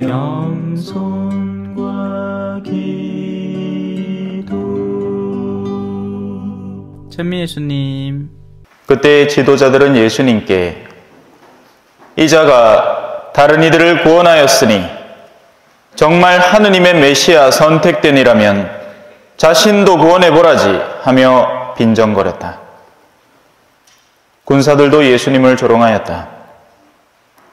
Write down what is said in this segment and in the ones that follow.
겸손과 기도. 찬미 예수님. 그때 지도자들은 예수님께 이 자가 다른 이들을 구원하였으니 정말 하느님의 메시아 선택된 이라면 자신도 구원해보라지 하며 빈정거렸다. 군사들도 예수님을 조롱하였다.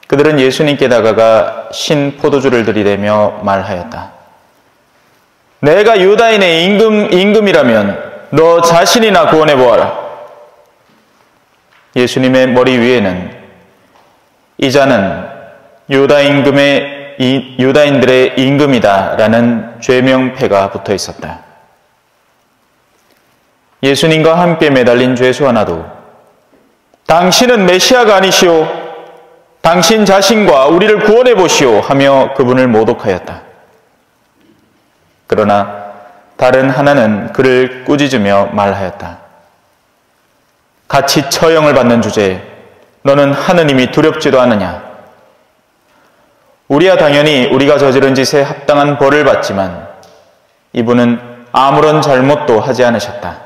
그들은 예수님께 다가가 신 포도주를 들이대며 말하였다. 내가 유다인의 임금이라면 너 자신이나 구원해보아라. 예수님의 머리 위에는 이 자는 유다인들의 임금이다 라는 죄명패가 붙어 있었다. 예수님과 함께 매달린 죄수 하나도 당신은 메시아가 아니시오, 당신 자신과 우리를 구원해 보시오 하며 그분을 모독하였다. 그러나 다른 하나는 그를 꾸짖으며 말하였다. 같이 처형을 받는 주제에 너는 하느님이 두렵지도 않으냐? 우리야 당연히 우리가 저지른 짓에 합당한 벌을 받지만 이분은 아무런 잘못도 하지 않으셨다.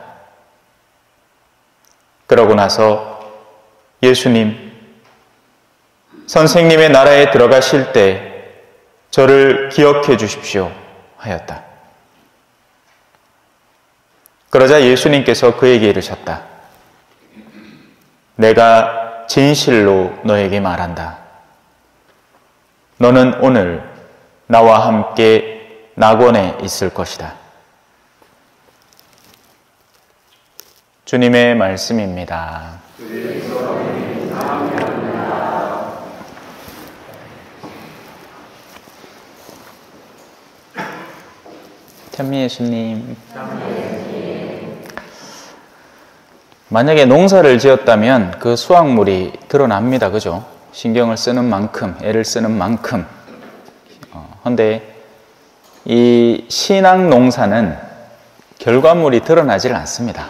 그러고 나서 예수님, 선생님의 나라에 들어가실 때 저를 기억해 주십시오 하였다. 그러자 예수님께서 그에게 이르셨다. 내가 진실로 너에게 말한다. 너는 오늘 나와 함께 낙원에 있을 것이다. 주님의 말씀입니다. 찬미 예수님. 만약에 농사를 지었다면 그 수확물이 드러납니다. 그죠? 신경을 쓰는 만큼, 애를 쓰는 만큼. 그런데 이 신앙 농사는 결과물이 드러나질 않습니다.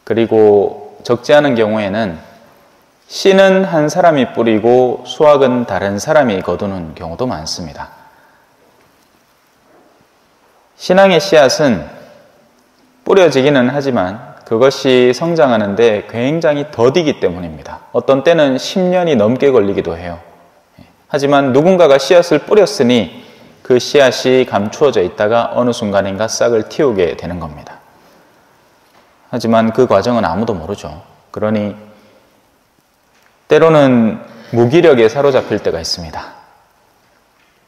그리고 적지 않은 경우에는 씨는 한 사람이 뿌리고 수확은 다른 사람이 거두는 경우도 많습니다. 신앙의 씨앗은 뿌려지기는 하지만 그것이 성장하는데 굉장히 더디기 때문입니다. 어떤 때는 10년이 넘게 걸리기도 해요. 하지만 누군가가 씨앗을 뿌렸으니 그 씨앗이 감추어져 있다가 어느 순간인가 싹을 틔우게 되는 겁니다. 하지만 그 과정은 아무도 모르죠. 그러니 때로는 무기력에 사로잡힐 때가 있습니다.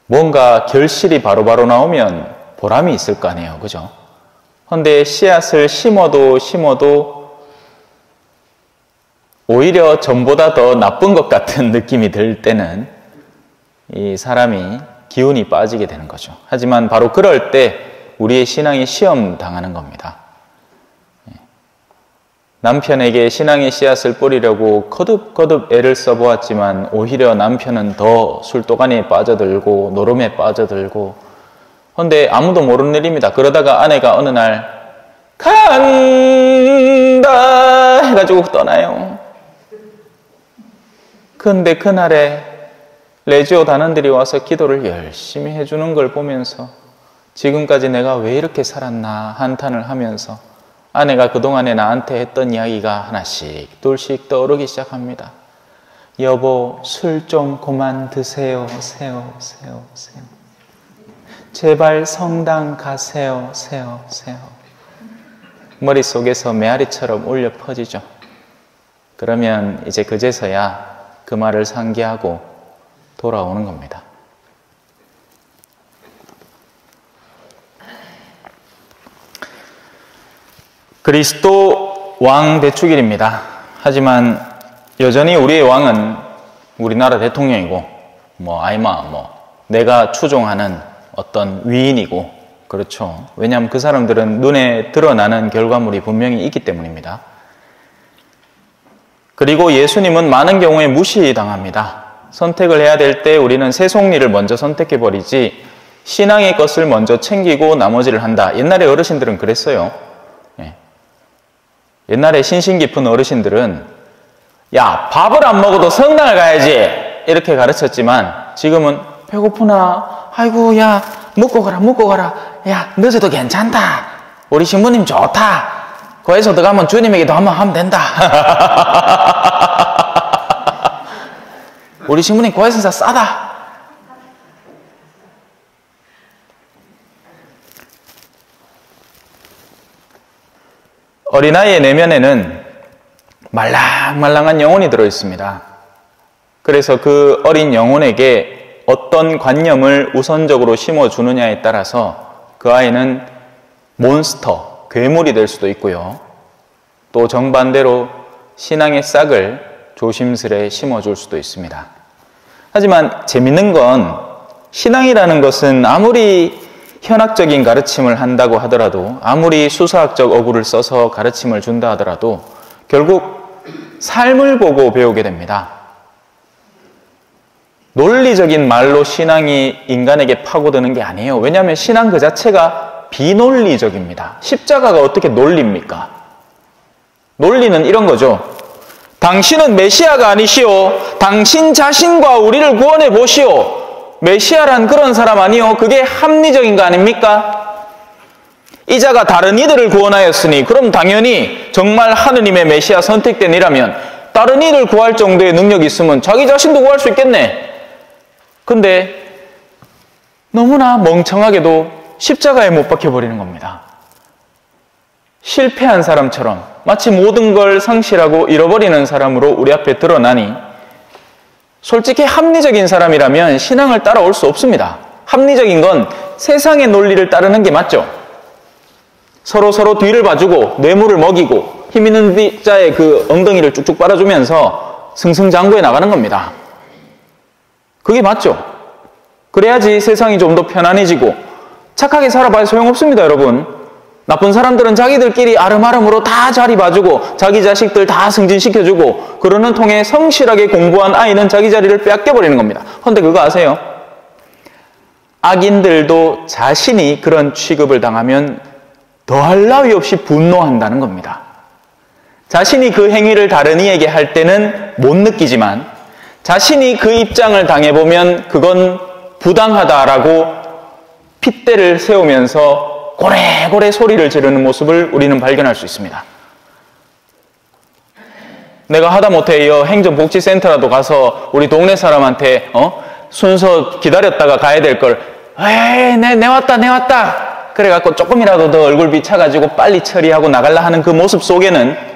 뭔가 결실이 바로바로 나오면 보람이 있을 거 아니에요. 그죠? 그런데 씨앗을 심어도 오히려 전보다 더 나쁜 것 같은 느낌이 들 때는 이 사람이 기운이 빠지게 되는 거죠. 하지만 바로 그럴 때 우리의 신앙이 시험 당하는 겁니다. 남편에게 신앙의 씨앗을 뿌리려고 거듭거듭 애를 써보았지만 오히려 남편은 더 술도가니에 빠져들고 노름에 빠져들고, 그런데 아무도 모르는 일입니다. 그러다가 아내가 어느 날 간다 해가지고 떠나요. 그런데 그날에 레지오 단원들이 와서 기도를 열심히 해주는 걸 보면서 지금까지 내가 왜 이렇게 살았나 한탄을 하면서 아내가 그동안에 나한테 했던 이야기가 하나씩 둘씩 떠오르기 시작합니다. 여보, 술 좀 그만 드세요. 세요. 제발 성당 가세요. 세요. 머릿속에서 메아리처럼 울려 퍼지죠. 그러면 이제 그제서야 그 말을 상기하고 돌아오는 겁니다. 그리스도 왕 대축일입니다. 하지만 여전히 우리의 왕은 우리나라 대통령이고 내가 추종하는 어떤 위인이고, 그렇죠. 왜냐하면 그 사람들은 눈에 드러나는 결과물이 분명히 있기 때문입니다. 그리고 예수님은 많은 경우에 무시당합니다. 선택을 해야 될 때 우리는 새송리를 먼저 선택해버리지 신앙의 것을 먼저 챙기고 나머지를 한다. 옛날에 어르신들은 그랬어요. 옛날에 신신 깊은 어르신들은 야, 밥을 안 먹어도 성당을 가야지 이렇게 가르쳤지만 지금은 배고프나? 아이고, 야, 먹고 가라. 야, 늦어도 괜찮다. 우리 신부님 좋다. 거기서 들어가면 주님에게도 한번 하면 된다. 우리 신부님 거기서 싸다. 어린아이의 내면에는 말랑말랑한 영혼이 들어있습니다. 그래서 그 어린 영혼에게 어떤 관념을 우선적으로 심어주느냐에 따라서 그 아이는 몬스터, 괴물이 될 수도 있고요. 또 정반대로 신앙의 싹을 조심스레 심어줄 수도 있습니다. 하지만 재밌는 건 신앙이라는 것은 아무리 현학적인 가르침을 한다고 하더라도, 아무리 수사학적 어구를 써서 가르침을 준다 하더라도 결국 삶을 보고 배우게 됩니다. 논리적인 말로 신앙이 인간에게 파고드는 게 아니에요. 왜냐하면 신앙 그 자체가 비논리적입니다. 십자가가 어떻게 논리입니까? 논리는 이런 거죠. 당신은 메시아가 아니시오. 당신 자신과 우리를 구원해 보시오. 메시아란 그런 사람 아니요. 그게 합리적인 거 아닙니까? 이자가 다른 이들을 구원하였으니 그럼 당연히 정말 하느님의 메시아 선택된 이라면 다른 이를 구할 정도의 능력이 있으면 자기 자신도 구할 수 있겠네. 근데 너무나 멍청하게도 십자가에 못 박혀버리는 겁니다. 실패한 사람처럼 마치 모든 걸 상실하고 잃어버리는 사람으로 우리 앞에 드러나니, 솔직히 합리적인 사람이라면 신앙을 따라올 수 없습니다. 합리적인 건 세상의 논리를 따르는 게 맞죠. 서로 뒤를 봐주고 뇌물을 먹이고 힘 있는 자의 그 엉덩이를 쭉쭉 빨아주면서 승승장구해 나가는 겁니다. 그게 맞죠. 그래야지 세상이 좀 더 편안해지고, 착하게 살아봐야 소용없습니다, 여러분. 나쁜 사람들은 자기들끼리 아름아름으로 다 자리 봐주고 자기 자식들 다 승진시켜주고 그러는 통에 성실하게 공부한 아이는 자기 자리를 빼앗겨버리는 겁니다. 그런데 그거 아세요? 악인들도 자신이 그런 취급을 당하면 더할 나위 없이 분노한다는 겁니다. 자신이 그 행위를 다른 이에게 할 때는 못 느끼지만 자신이 그 입장을 당해보면 그건 부당하다라고 핏대를 세우면서 고래고래 소리를 지르는 모습을 우리는 발견할 수 있습니다. 내가 하다못해 행정복지센터라도 가서 우리 동네 사람한테 순서 기다렸다가 가야 될 걸, 에이, 내 왔다. 그래갖고 조금이라도 더 얼굴 비쳐가지고 빨리 처리하고 나갈라 하는 그 모습 속에는,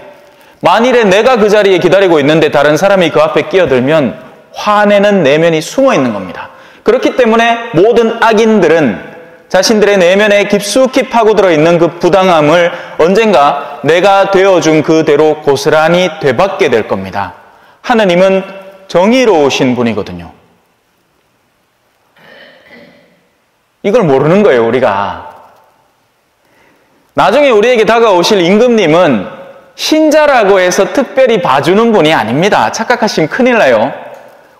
만일에 내가 그 자리에 기다리고 있는데 다른 사람이 그 앞에 끼어들면 화내는 내면이 숨어 있는 겁니다. 그렇기 때문에 모든 악인들은 자신들의 내면에 깊숙이 파고들어 있는 그 부당함을 언젠가 내가 되어준 그대로 고스란히 되받게 될 겁니다. 하느님은 정의로우신 분이거든요. 이걸 모르는 거예요, 우리가. 나중에 우리에게 다가오실 임금님은 신자라고 해서 특별히 봐주는 분이 아닙니다. 착각하시면 큰일 나요.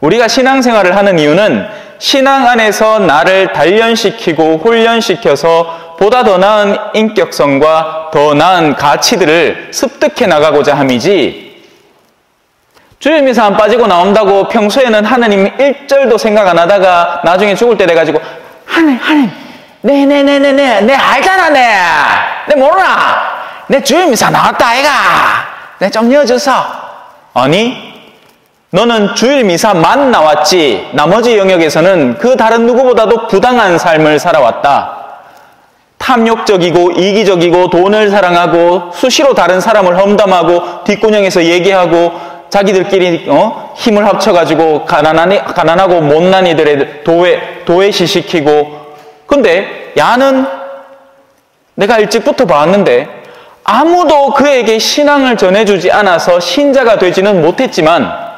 우리가 신앙생활을 하는 이유는 신앙 안에서 나를 단련시키고 훈련시켜서 보다 더 나은 인격성과 더 나은 가치들을 습득해 나가고자 함이지, 주일미사 안 빠지고 나온다고 평소에는 하느님 1절도 생각 안 하다가 나중에 죽을 때 돼가지고 하느님 네 알잖아. 내 모르나? 내 주일미사 나왔다 아이가. 내 좀 여주소. 아니, 너는 주일미사만 나왔지 나머지 영역에서는 그 다른 누구보다도 부당한 삶을 살아왔다. 탐욕적이고 이기적이고 돈을 사랑하고 수시로 다른 사람을 험담하고 뒷구녕에서 얘기하고 자기들끼리 힘을 합쳐가지고 가난하고 못난 이들의 도외시시키고. 근데 야는 내가 일찍부터 봤는데 아무도 그에게 신앙을 전해주지 않아서 신자가 되지는 못했지만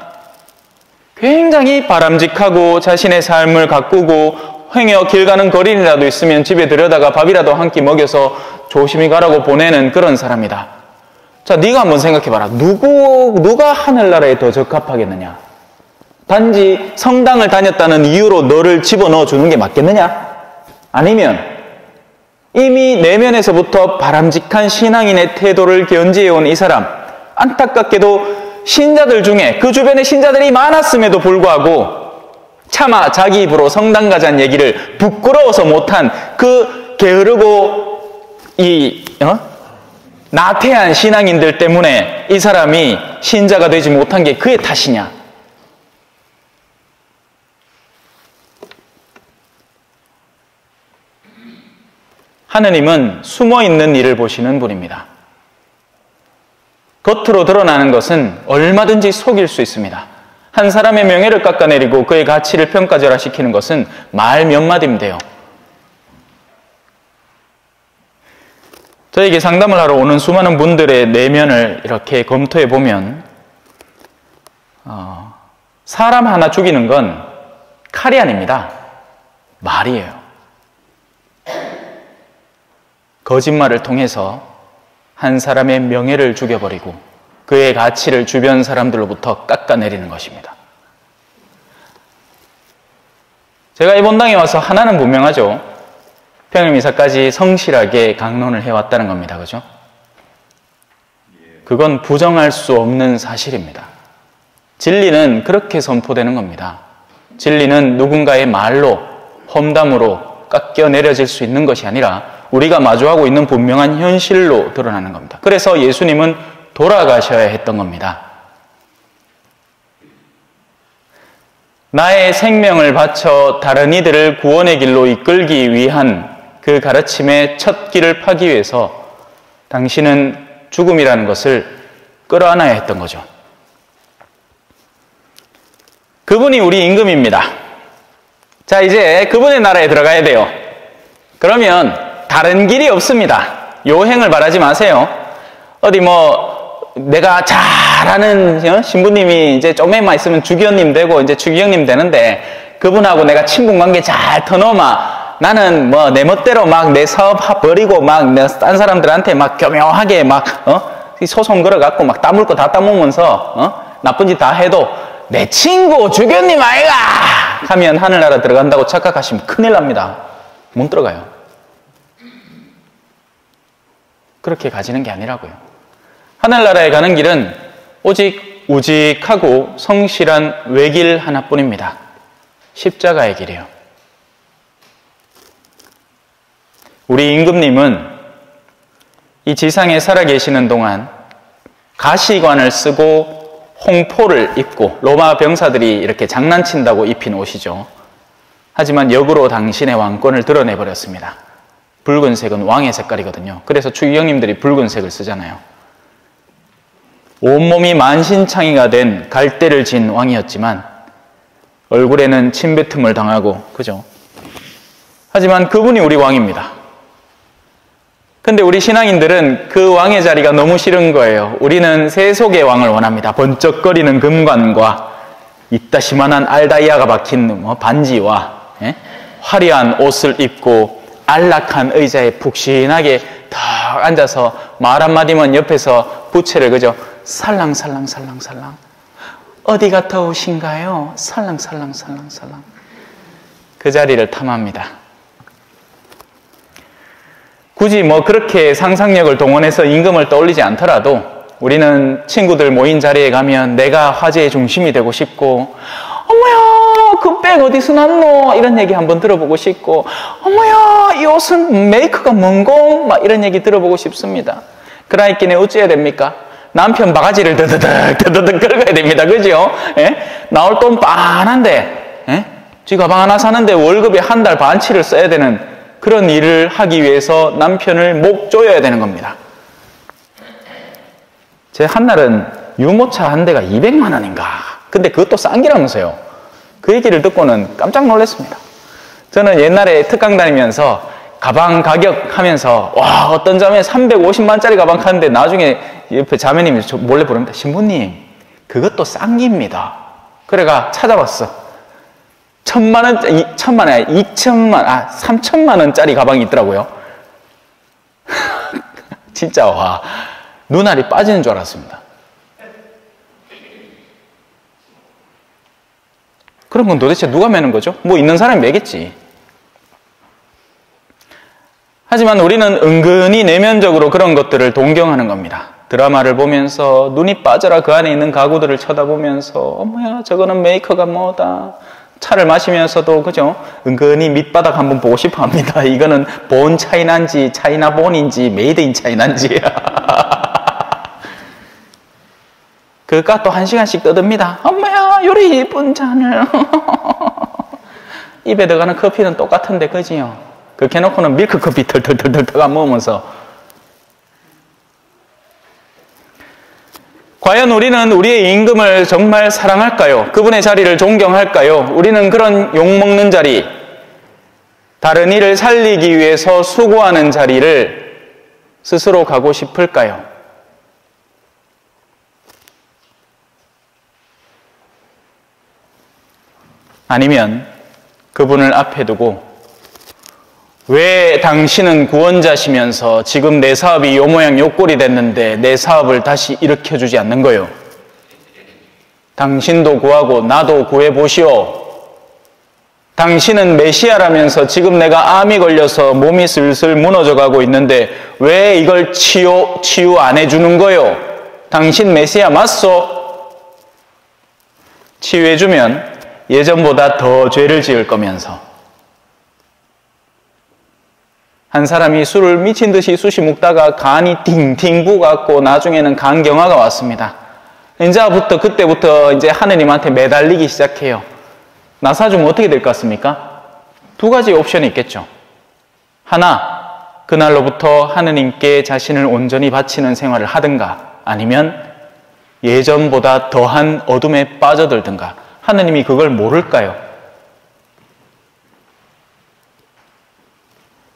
굉장히 바람직하고 자신의 삶을 가꾸고 행여 길 가는 거린이라도 있으면 집에 들여다가 밥이라도 한 끼 먹여서 조심히 가라고 보내는 그런 사람이다. 자, 네가 한번 생각해봐라. 누가 하늘나라에 더 적합하겠느냐? 단지 성당을 다녔다는 이유로 너를 집어넣어 주는 게 맞겠느냐? 아니면 이미 내면에서부터 바람직한 신앙인의 태도를 견지해온 이 사람, 안타깝게도 신자들 중에 그 주변에 신자들이 많았음에도 불구하고 차마 자기 입으로 성당 가자는 얘기를 부끄러워서 못한 그 게으르고 나태한 신앙인들 때문에 이 사람이 신자가 되지 못한 게 그의 탓이냐? 하느님은 숨어있는 일을 보시는 분입니다. 겉으로 드러나는 것은 얼마든지 속일 수 있습니다. 한 사람의 명예를 깎아내리고 그의 가치를 평가절하시키는 것은 말 몇 마디면 돼요. 저에게 상담을 하러 오는 수많은 분들의 내면을 이렇게 검토해 보면 사람 하나 죽이는 건 칼이 아닙니다. 말이에요. 거짓말을 통해서 한 사람의 명예를 죽여버리고 그의 가치를 주변 사람들로부터 깎아내리는 것입니다. 제가 이 본당에 와서 하나는 분명하죠. 평일미사까지 성실하게 강론을 해왔다는 겁니다. 그죠? 그건 부정할 수 없는 사실입니다. 진리는 그렇게 선포되는 겁니다. 진리는 누군가의 말로, 험담으로 깎여내려질 수 있는 것이 아니라 우리가 마주하고 있는 분명한 현실로 드러나는 겁니다. 그래서 예수님은 돌아가셔야 했던 겁니다. 나의 생명을 바쳐 다른 이들을 구원의 길로 이끌기 위한 그 가르침의 첫 길을 파기 위해서 당신은 죽음이라는 것을 끌어안아야 했던 거죠. 그분이 우리 임금입니다. 자, 이제 그분의 나라에 들어가야 돼요. 그러면 다른 길이 없습니다. 요행을 바라지 마세요. 어디 내가 잘하는 신부님이 이제 좀에만 있으면 주기현님 되고 이제 주기형님 되는데 그분하고 내가 친분관계 잘 터놓으마 나는 내 멋대로 막 내 사업 버리고 막 딴 사람들한테 막 교묘하게 막 소송 걸어갖고 막 따물 거 다 따먹으면서 나쁜 짓 다 해도 내 친구 주기현님 아이가 하면 하늘나라 들어간다고 착각하시면 큰일 납니다. 못 들어가요. 그렇게 가지는 게 아니라고요. 하늘나라에 가는 길은 오직 우직하고 성실한 외길 하나뿐입니다. 십자가의 길이에요. 우리 임금님은 이 지상에 살아계시는 동안 가시관을 쓰고 홍포를 입고 로마 병사들이 이렇게 장난친다고 입힌 옷이죠. 하지만 역으로 당신의 왕권을 드러내버렸습니다. 붉은색은 왕의 색깔이거든요. 그래서 추기경님들이 붉은색을 쓰잖아요. 온몸이 만신창이가 된 갈대를 진 왕이었지만 얼굴에는 침뱉음을 당하고 그죠? 하지만 그분이 우리 왕입니다. 근데 우리 신앙인들은 그 왕의 자리가 너무 싫은 거예요. 우리는 세속의 왕을 원합니다. 번쩍거리는 금관과 이따시만한 알다이아가 박힌 반지와 화려한 옷을 입고 안락한 의자에 푹신하게 탁 앉아서 말 한마디면 옆에서 부채를 그죠? 살랑살랑살랑살랑 어디 갔다 오신가요? 살랑살랑살랑살랑 그 자리를 탐합니다. 굳이 그렇게 상상력을 동원해서 임금을 떠올리지 않더라도 우리는 친구들 모인 자리에 가면 내가 화제의 중심이 되고 싶고 어머야 그 백 어디서 났노? 이런 얘기 한번 들어보고 싶고 어머야 이 옷은 메이크가 뭔고? 막 이런 얘기 들어보고 싶습니다. 그러니까 어찌해야 됩니까? 남편 바가지를 드드득 긁어야 됩니다. 그죠? 나올 돈 빤한데 지 가방 하나 사는데 월급이 한 달 반치를 써야 되는 그런 일을 하기 위해서 남편을 목 조여야 되는 겁니다. 제 한날은 유모차 한 대가 200만 원인가 근데 그것도 싼 기라면서요. 그 얘기를 듣고는 깜짝 놀랐습니다. 저는 옛날에 특강 다니면서 가방 가격 하면서 와 어떤 점에 350만짜리 가방 파는데 나중에 옆에 자매님이 몰래 부릅니다. 신부님 그것도 싼 기입니다. 그래가 찾아봤어. 3천만 원짜리 가방이 있더라고요. 진짜 와 눈알이 빠지는 줄 알았습니다. 그런 건 도대체 누가 매는 거죠? 있는 사람이 매겠지. 하지만 우리는 은근히 내면적으로 그런 것들을 동경하는 겁니다. 드라마를 보면서 눈이 빠져라 그 안에 있는 가구들을 쳐다보면서 어머야 저거는 메이커가 뭐다 차를 마시면서도 그죠? 은근히 밑바닥 한번 보고 싶어 합니다. 이거는 본 차이나인지 차이나 본인지 메이드 인 차이나인지. 그가 또 1시간씩 떠듭니다. 엄마야, 요리 예쁜 잔을. 입에 들어가는 커피는 똑같은데, 그지요? 그렇게 해놓고는 밀크 커피 털털털털 안 먹으면서. 과연 우리는 우리의 임금을 정말 사랑할까요? 그분의 자리를 존경할까요? 우리는 그런 욕먹는 자리, 다른 이를 살리기 위해서 수고하는 자리를 스스로 가고 싶을까요? 아니면 그분을 앞에 두고 왜 당신은 구원자시면서 지금 내 사업이 요 모양 요 꼴이 됐는데 내 사업을 다시 일으켜주지 않는 거요? 당신도 구하고 나도 구해보시오. 당신은 메시아라면서 지금 내가 암이 걸려서 몸이 슬슬 무너져가고 있는데 왜 이걸 치유 안 해주는 거요? 당신 메시아 맞소? 치유해주면 예전보다 더 죄를 지을 거면서. 한 사람이 술을 미친 듯이 쑤시 먹다가 간이 팅팅 부어갖고 나중에는 간경화가 왔습니다. 그때부터 이제 하느님한테 매달리기 시작해요. 나 사주면 어떻게 될 것 같습니까? 2가지 옵션이 있겠죠. 하나, 그날로부터 하느님께 자신을 온전히 바치는 생활을 하든가, 아니면 예전보다 더한 어둠에 빠져들든가. 하느님이 그걸 모를까요?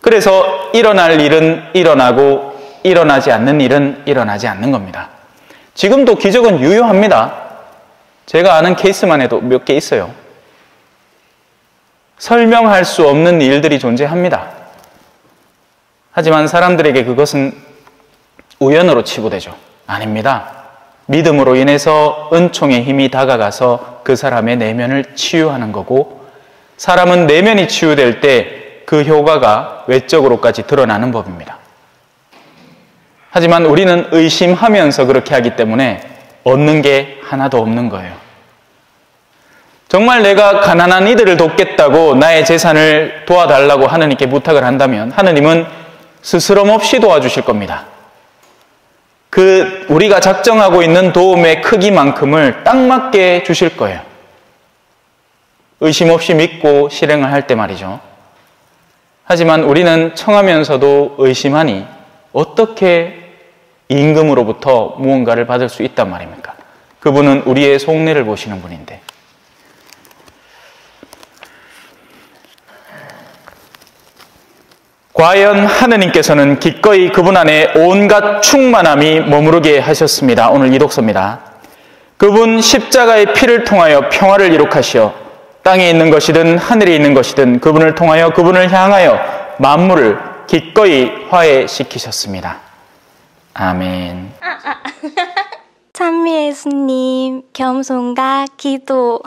그래서 일어날 일은 일어나고 일어나지 않는 일은 일어나지 않는 겁니다. 지금도 기적은 유효합니다. 제가 아는 케이스만 해도 몇 개 있어요. 설명할 수 없는 일들이 존재합니다. 하지만 사람들에게 그것은 우연으로 치부되죠. 아닙니다. 믿음으로 인해서 은총의 힘이 다가가서 그 사람의 내면을 치유하는 거고, 사람은 내면이 치유될 때 그 효과가 외적으로까지 드러나는 법입니다. 하지만 우리는 의심하면서 그렇게 하기 때문에 얻는 게 하나도 없는 거예요. 정말 내가 가난한 이들을 돕겠다고 나의 재산을 도와달라고 하느님께 부탁을 한다면 하느님은 스스럼 없이 도와주실 겁니다. 우리가 작정하고 있는 도움의 크기만큼을 딱 맞게 주실 거예요. 의심 없이 믿고 실행을 할 때 말이죠. 하지만 우리는 청하면서도 의심하니 어떻게 임금으로부터 무언가를 받을 수 있단 말입니까? 그분은 우리의 속내를 보시는 분인데. 과연 하느님께서는 기꺼이 그분 안에 온갖 충만함이 머무르게 하셨습니다. 오늘 이 독서입니다. 그분 십자가의 피를 통하여 평화를 이룩하시어 땅에 있는 것이든 하늘에 있는 것이든 그분을 통하여 그분을 향하여 만물을 기꺼이 화해시키셨습니다. 아멘. 찬미 예수님, 겸손과 기도.